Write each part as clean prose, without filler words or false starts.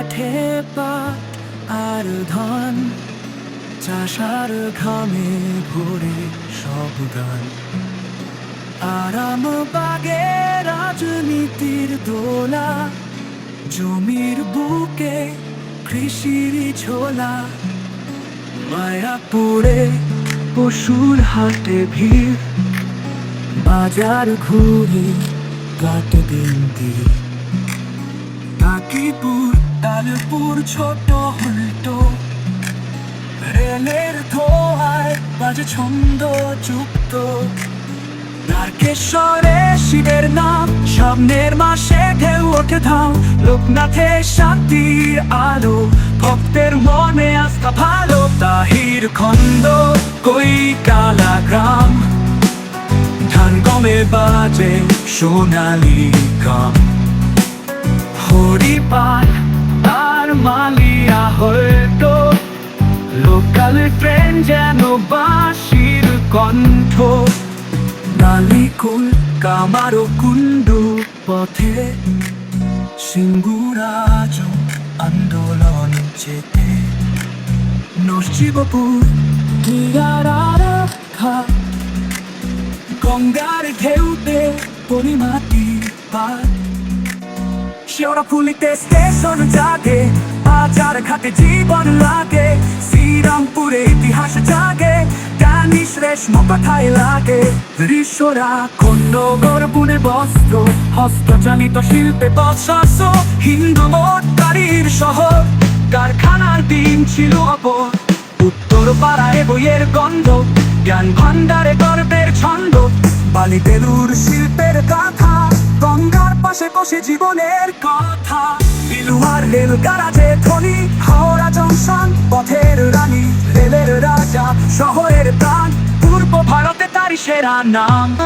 মাঠে পাট আর ধান, চাষার ঘামে ভরে সব গান। আরামবাগে রাজনীতির দোলা, জমির বুকে কৃষির ছোলা। মায়াপুরে পশুর হাটে ভিড়, বাজার ঘুরে কাটে দিন। নাকিপুর তালপুর ছোট হলটো, রেলের ধোঁয়ায় বাজে ছন্দ যুক্ত। তারকেশ্বরে শিবের নাম, সামনের মাসে ঢেউ ওঠে ধাম। লোকনাথে শান্তির আলো, ভক্তের মনে আস্থা ভালো। তাহির খন্ড কৈকালা গ্রাম, ধান গমে বাজে সোনালি গান। হরিপাল আর মালিয়া হয়তো, লোকাল ট্রেন যেন বাঁশির কণ্ঠ। নালিকুল কামারো কুণ্ডু পথে, সিঙ্গুরাজ আন্দোলন চেতে। নরসিংহপুর ঘাট, গঙ্গার ঢেউতে পরিমাটি পাট। শেওড়াফুলিতে স্টেশন জাগে, বাজার ঘাটে জীবন লাগে। শ্রীরামপুরে ইতিহাস জাগে, দানিশ রেশম কথায় লাগে। ঋষরা কন্নগর বুনে বস্ত্র, হস্তচালিত শিল্পে বসবাস। হিন্দমোটর শহর, কারখানার দিন ছিল অপর। উত্তরপাড়ায় বইয়ের গন্ধ, জ্ঞান ভান্ডারে গর্বের ছন্দ। বালি বেলুর শিল্পের গাথা, গঙ্গার পাশে বসে জীবনের কথা। বিলুয়ার রেল গারাজে ধ্বনি, হাওড়া জংশন পথের রানী। রেলের রাজা শহরের প্রাণ, পূর্ব ভারতে তারই সেরা নাম।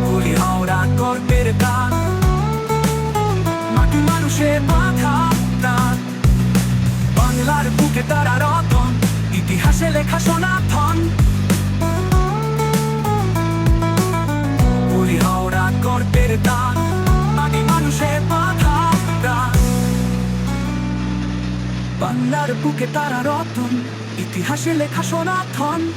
হুগলি-হাওড়া গর্বের গান, মাটি মানুষের মাথা প্রাণ। বাংলার বুকে তারা রতন, ইতিহাসে লেখা সনাতন। হুগলি-হাওড়া গর্বের গান, মাটি মানুষের মাথা প্রাণ। বাংলার বুকে তারা রতন, ইতিহাসে লেখা সনাতন।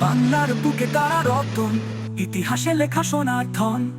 বাংলার বুকে তারা রতন, ইতিহাসে লেখা সনাতন।